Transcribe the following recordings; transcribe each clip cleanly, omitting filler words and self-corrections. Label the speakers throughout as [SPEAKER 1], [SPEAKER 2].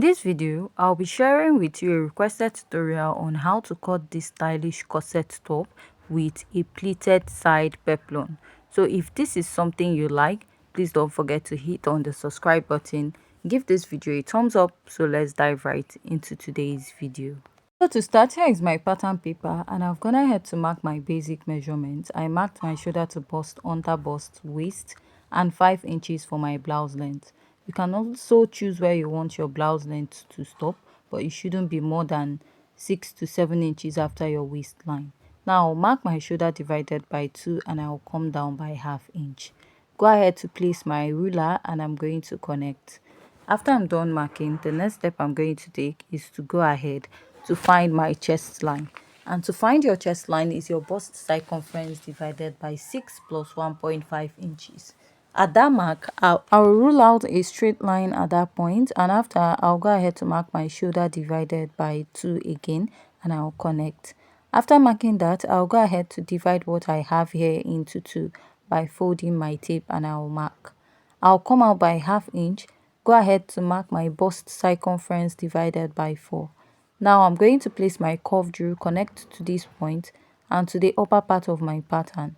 [SPEAKER 1] In this video, I'll be sharing with you a requested tutorial on how to cut this stylish corset top with a pleated side peplum. So if this is something you like, please don't forget to hit on the subscribe button, give this video a thumbs up. So let's dive right into today's video. So to start, here is my pattern paper and I've gone ahead to mark my basic measurements. I marked my shoulder to bust, under bust, waist and 5 inches for my blouse length. You can also choose where you want your blouse length to stop, but it shouldn't be more than 6 to 7 inches after your waistline. Now I'll mark my shoulder divided by 2 and I'll come down by ½ inch. Go ahead to place my ruler and I'm going to connect. After I'm done marking, the next step I'm going to take is to go ahead to find my chest line. And to find your chest line is your bust circumference divided by 6 plus 1.5 inches. At that mark, I'll rule out a straight line at that point, and after I'll go ahead to mark my shoulder divided by 2 again and I'll connect. After marking that, I'll go ahead to divide what I have here into 2 by folding my tape and I'll mark. I'll come out by ½ inch. Go ahead to mark my bust circumference divided by 4. Now I'm going to place my curved rule, connect to this point and to the upper part of my pattern.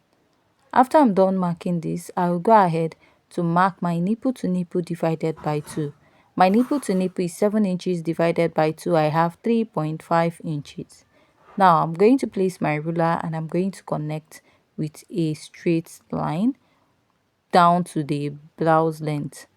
[SPEAKER 1] After I'm done marking this, I will go ahead to mark my nipple to nipple divided by 2. My nipple to nipple is 7 inches divided by 2. I have 3.5 inches. Now I'm going to place my ruler and I'm going to connect with a straight line down to the blouse length.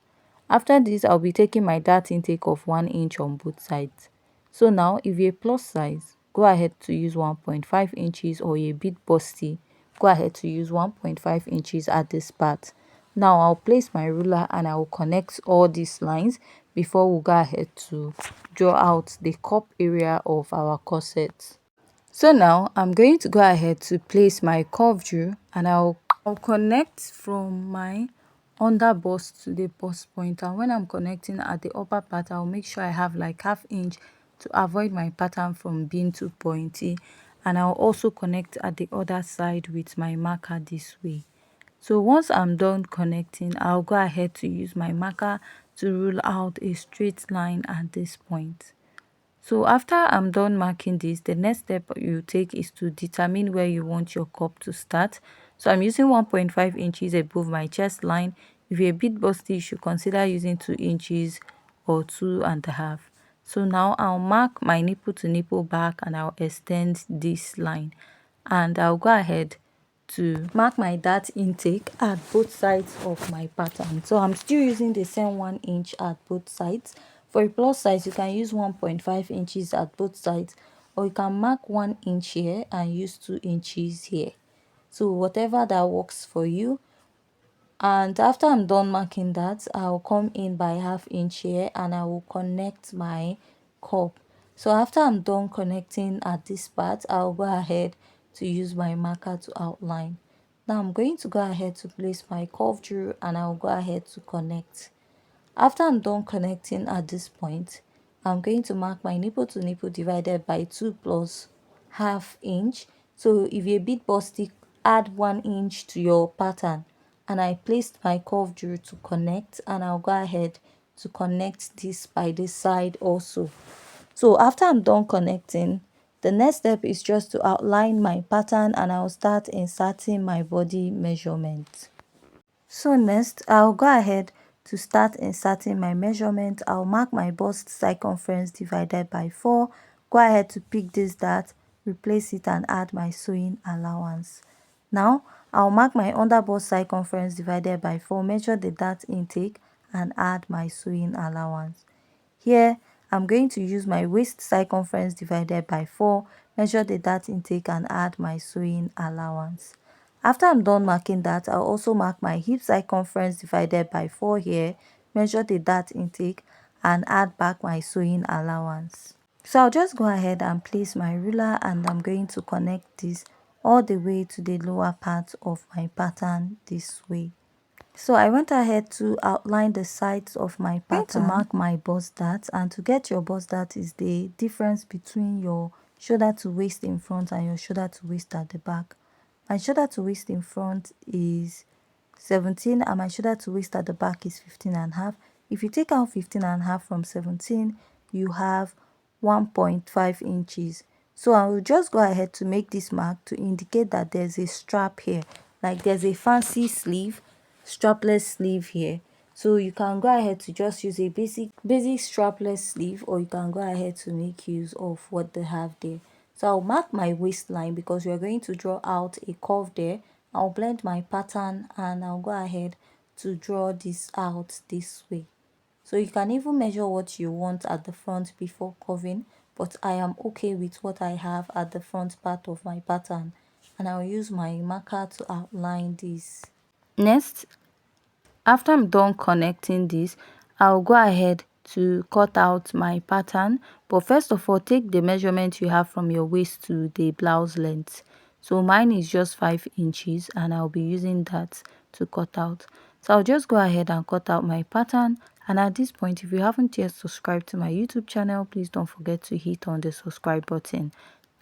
[SPEAKER 1] After this, I'll be taking my dart intake of 1 inch on both sides. So now, if you're plus size, go ahead to use 1.5 inches, or you're a bit busty, go ahead to use 1.5 inches at this part. Now, I'll place my ruler and I will connect all these lines before we go ahead to draw out the cup area of our corset. So now, I'm going to go ahead to place my curved rule and I'll connect from my under bust to the bust point, and when I'm connecting at the upper part, I'll make sure I have like ½ inch to avoid my pattern from being too pointy, and I'll also connect at the other side with my marker this way. So once I'm done connecting, I'll go ahead to use my marker to rule out a straight line at this point. So after I'm done marking this, the next step you take is to determine where you want your cup to start. So I'm using 1.5 inches above my chest line. If you're a bit busty, you should consider using 2 inches or 2.5. So now I'll mark my nipple to nipple back and I'll extend this line. And I'll go ahead to mark my dart intake at both sides of my pattern. So I'm still using the same 1 inch at both sides. For a plus size, you can use 1.5 inches at both sides, or you can mark 1 inch here and use 2 inches here. So whatever that works for you. And after I'm done marking that, I'll come in by ½ inch here and I will connect my cup. So after I'm done connecting at this part, I'll go ahead to use my marker to outline. Now I'm going to go ahead to place my curved rule and I'll go ahead to connect. After I'm done connecting at this point, I'm going to mark my nipple to nipple divided by 2 plus ½ inch. So if you're a bit busty, add 1 inch to your pattern. And I placed my curved rule to connect, and I'll go ahead to connect this by this side also. So after I'm done connecting, the next step is just to outline my pattern and I'll start inserting my body measurement. So next, I'll go ahead to start inserting my measurement. I'll mark my bust circumference divided by 4. Go ahead to pick this dart, replace it and add my sewing allowance. Now, I'll mark my under bust circumference divided by 4, measure the dart intake and add my sewing allowance. Here, I'm going to use my waist circumference divided by 4, measure the dart intake and add my sewing allowance. After I'm done marking that, I'll also mark my hip circumference divided by 4 here, measure the dart intake and add back my sewing allowance. So I'll just go ahead and place my ruler and I'm going to connect this all the way to the lower part of my pattern this way. So I went ahead to outline the sides of my pattern to mark my bust dart, and to get your bust dart is the difference between your shoulder to waist in front and your shoulder to waist at the back. My shoulder to waist in front is 17 and my shoulder to waist at the back is 15.5. If you take out 15.5 from 17, you have 1.5 inches. So I will just go ahead to make this mark to indicate that there's a strap here, like there's a fancy sleeve, strapless sleeve here. So you can go ahead to just use a basic strapless sleeve, or you can go ahead to make use of what they have there. So I'll mark my waistline because we are going to draw out a curve there. I'll blend my pattern and I'll go ahead to draw this out this way. So you can even measure what you want at the front before curving, but I am okay with what I have at the front part of my pattern, and I'll use my marker to outline this. Next, after I'm done connecting this, I'll go ahead to cut out my pattern. But first of all, take the measurement you have from your waist to the blouse length. So mine is just 5 inches and I'll be using that to cut out. So I'll just go ahead and cut out my pattern. And at this point, if you haven't yet subscribed to my YouTube channel, please don't forget to hit on the subscribe button.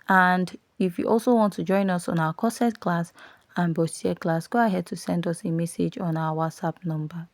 [SPEAKER 1] And if you also want to join us on our corset class and bustier class, go ahead to send us a message on our WhatsApp number.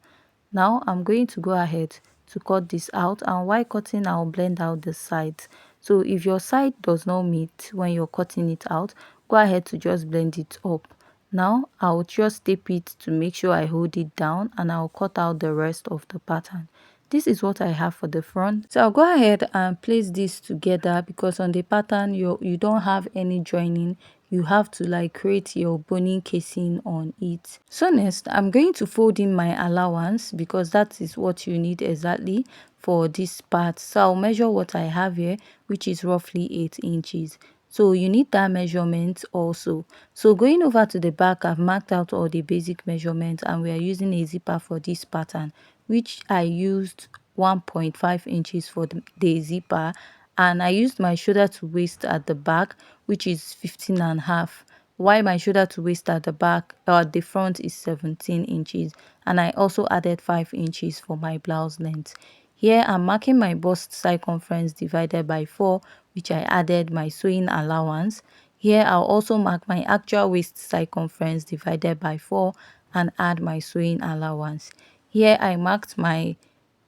[SPEAKER 1] Now I'm going to go ahead to cut this out, and while cutting I'll blend out the sides. So if your side does not meet when you're cutting it out, go ahead to just blend it up. Now I'll just tape it to make sure I hold it down, and I'll cut out the rest of the pattern. This is what I have for the front. So I'll go ahead and place this together because on the pattern you don't have any joining. You have to like create your boning casing on it. So next, I'm going to fold in my allowance because that is what you need exactly for this part. So I'll measure what I have here, which is roughly 8 inches. So you need that measurement also. So going over to the back, I've marked out all the basic measurements, and we are using a zipper for this pattern, which I used 1.5 inches for the zipper, and I used my shoulder to waist at the back, which is 15.5, while my shoulder to waist at the back or at the front is 17 inches, and I also added 5 inches for my blouse length. Here I'm marking my bust circumference divided by 4, which I added my sewing allowance. Here I'll also mark my actual waist circumference divided by 4 and add my sewing allowance. Here I marked my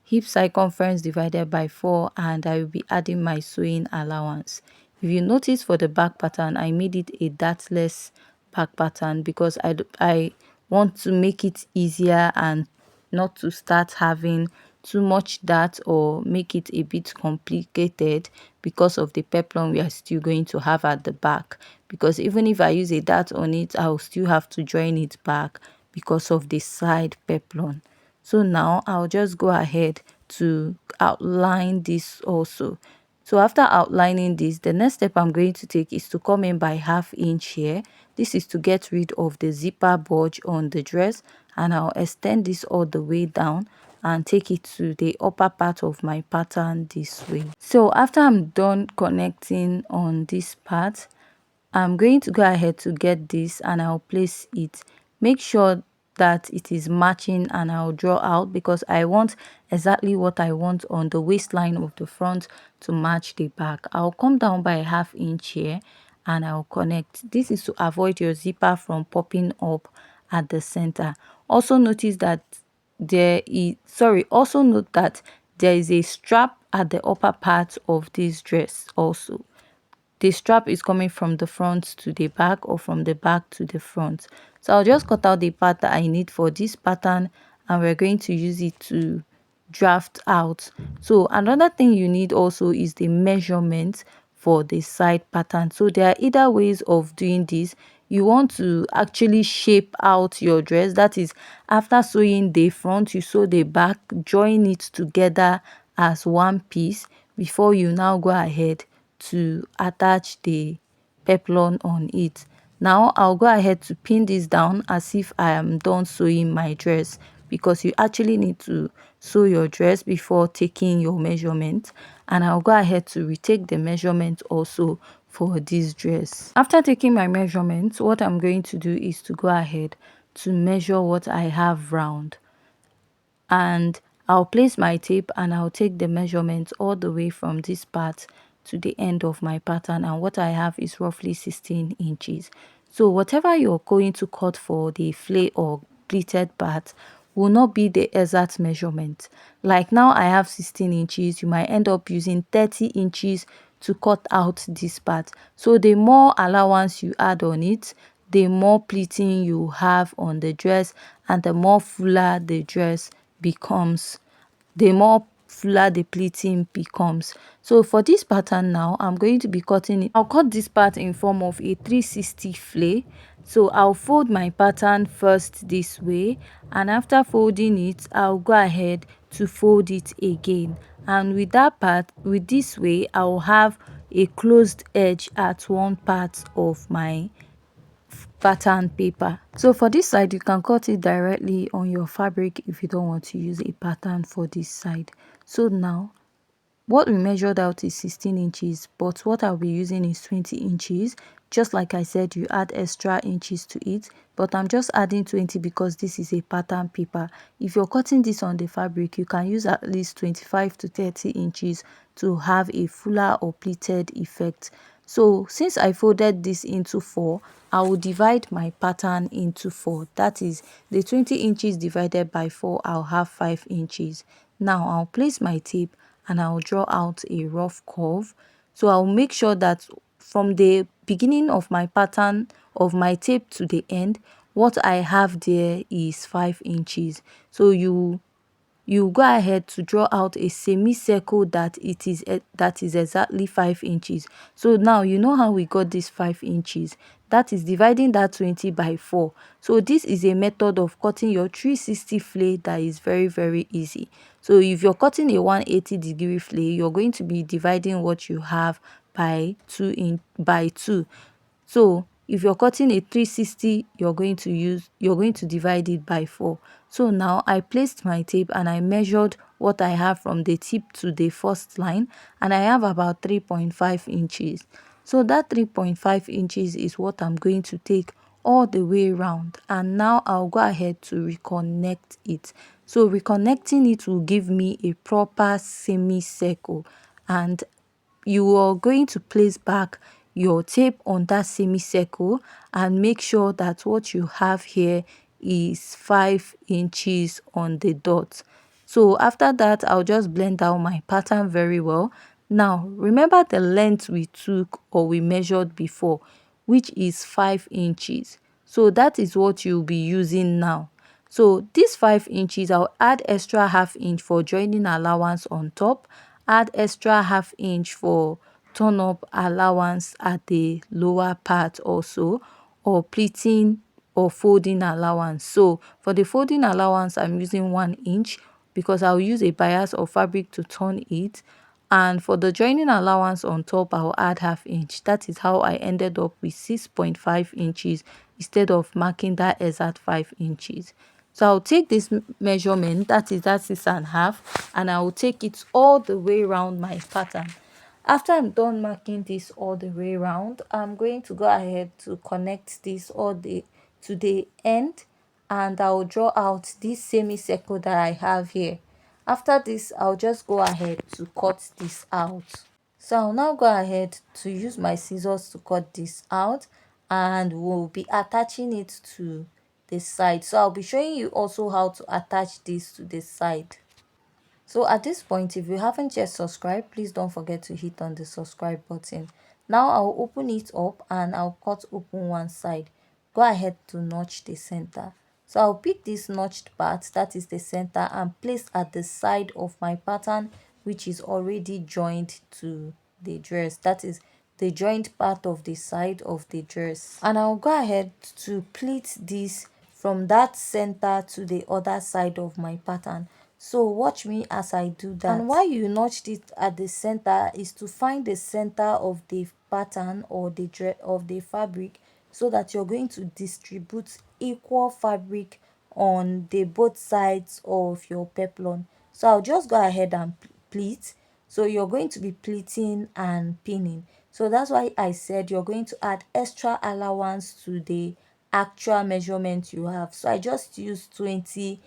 [SPEAKER 1] hip circumference divided by 4 and I will be adding my sewing allowance. If you notice, for the back pattern I made it a dartless back pattern because I want to make it easier and not to start having too much dart or make it a bit complicated because of the peplum we are still going to have at the back. Because even if I use a dart on it, I'll still have to join it back because of the side peplum. So now I'll just go ahead to outline this also. So after outlining this, the next step I'm going to take is to come in by 1/2 inch here. This is to get rid of the zipper bulge on the dress, and I'll extend this all the way down and take it to the upper part of my pattern this way. So after I'm done connecting on this part, I'm going to go ahead to get this and I'll place it. Make sure that it is matching, and I'll draw out because I want exactly what I want on the waistline of the front to match the back. I'll come down by 1/2 inch here and I'll connect. This is to avoid your zipper from popping up at the center. Also notice that also note that there is a strap at the upper part of this dress also. The strap is coming from the front to the back or from the back to the front. So I'll just cut out the part that I need for this pattern, and we're going to use it to draft out. So another thing you need also is the measurement for the side pattern. So there are either ways of doing this. You want to actually shape out your dress, that is, after sewing the front you sew the back, join it together as one piece before you now go ahead to attach the peplum on it. Now I'll go ahead to pin this down as if I am done sewing my dress, because you actually need to sew your dress before taking your measurement, and I'll go ahead to retake the measurement also for this dress. After taking my measurements, what I'm going to do is to go ahead to measure what I have round, and I'll place my tape and I'll take the measurement all the way from this part to the end of my pattern, and what I have is roughly 16 inches. So whatever you're going to cut for the flay or pleated part, will not be the exact measurement. Like now I have 16 inches, you might end up using 30 inches to cut out this part. So the more allowance you add on it, the more pleating you have on the dress, and the more fuller the dress becomes, the more fuller the pleating becomes. So for this pattern now, I'm going to be cutting it. I'll cut this part in form of a 360 flay. So I'll fold my pattern first this way, and after folding it, I'll go ahead to fold it again. And with that part, with this way, I'll have a closed edge at one part of my pattern paper. So for this side, you can cut it directly on your fabric if you don't want to use a pattern for this side. So now what we measured out is 16 inches, but what I'll be using is 20 inches. Just like I said, you add extra inches to it, but I'm just adding 20 because this is a pattern paper. If you're cutting this on the fabric, you can use at least 25 to 30 inches to have a fuller or pleated effect. So since I folded this into 4, I will divide my pattern into 4. That is the 20 inches divided by 4, I'll have 5 inches. Now I'll place my tape and I'll draw out a rough curve. So I'll make sure that from the beginning of my pattern of my tape to the end, what I have there is 5 inches. So you go ahead to draw out a semicircle that is exactly 5 inches. So now you know how we got this 5 inches. That is dividing that 20 by 4. So this is a method of cutting your 360 flay that is very, very easy. So if you're cutting a 180-degree flay, you're going to be dividing what you have by 2. So if you're cutting a 360, you're going to divide it by 4. So now I placed my tape and I measured what I have from the tip to the first line, and I have about 3.5 inches. So that 3.5 inches is what I'm going to take all the way around, and now I'll go ahead to reconnect it. So reconnecting it will give me a proper semicircle, and you are going to place back your tape on that semicircle and make sure that what you have here is 5 inches on the dot. So after that, I'll just blend out my pattern very well. Now remember the length we took or we measured before, which is 5 inches. So that is what you'll be using now. So this 5 inches, I'll add extra half inch for joining allowance on top, add extra half inch for turn up allowance at the lower part also, or pleating or folding allowance. So for the folding allowance, I'm using 1 inch because I'll use a bias of fabric to turn it. And for the joining allowance on top, I'll add half inch. That is how I ended up with 6.5 inches instead of marking that exact 5 inches. So I'll take this measurement, that is that 6.5, and I will take it all the way around my pattern. After I'm done marking this all the way around, I'm going to go ahead to connect this all the to the end, and I'll draw out this semicircle that I have here. After this, I'll just go ahead to cut this out. So I'll now go ahead to use my scissors to cut this out, and we'll be attaching it to the side. So I'll be showing you also how to attach this to the side. So at this point, if you haven't yet subscribed, please don't forget to hit on the subscribe button. Now I'll open it up and I'll cut open one side. Go ahead to notch the center. So I'll pick this notched part, that is the center, and place at the side of my pattern, which is already joined to the dress. That is the joint part of the side of the dress. And I'll go ahead to pleat this from that center to the other side of my pattern. So watch me as I do that. And why you notched it at the center is to find the center of the pattern or the fabric, so that you're going to distribute equal fabric on the both sides of your peplum. So I'll just go ahead and pleat. So you're going to be pleating and pinning. So that's why I said you're going to add extra allowance to the actual measurement you have. So I just used 20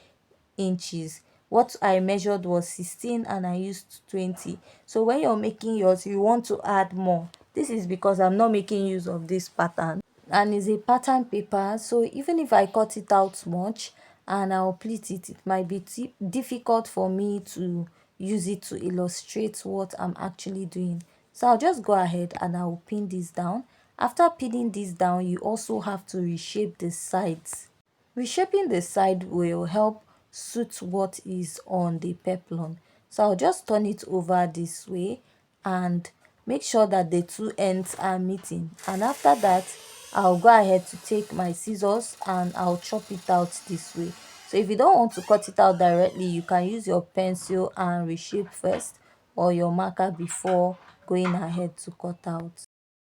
[SPEAKER 1] inches. What I measured was 16 and I used 20. So when you're making yours, you want to add more. This is because I'm not making use of this pattern, and it's a pattern paper. So even if I cut it out much, and I'll pleat it. It might be difficult for me to use it to illustrate what I'm actually doing. So I'll just go ahead and I'll pin this down. After pinning this down, you also have to reshape the sides. Reshaping the side will help suit what is on the peplum. So I'll just turn it over this way and make sure that the two ends are meeting. And after that, I'll go ahead to take my scissors and I'll chop it out this way. So if you don't want to cut it out directly, you can use your pencil and reshape first, or your marker before going ahead to cut out.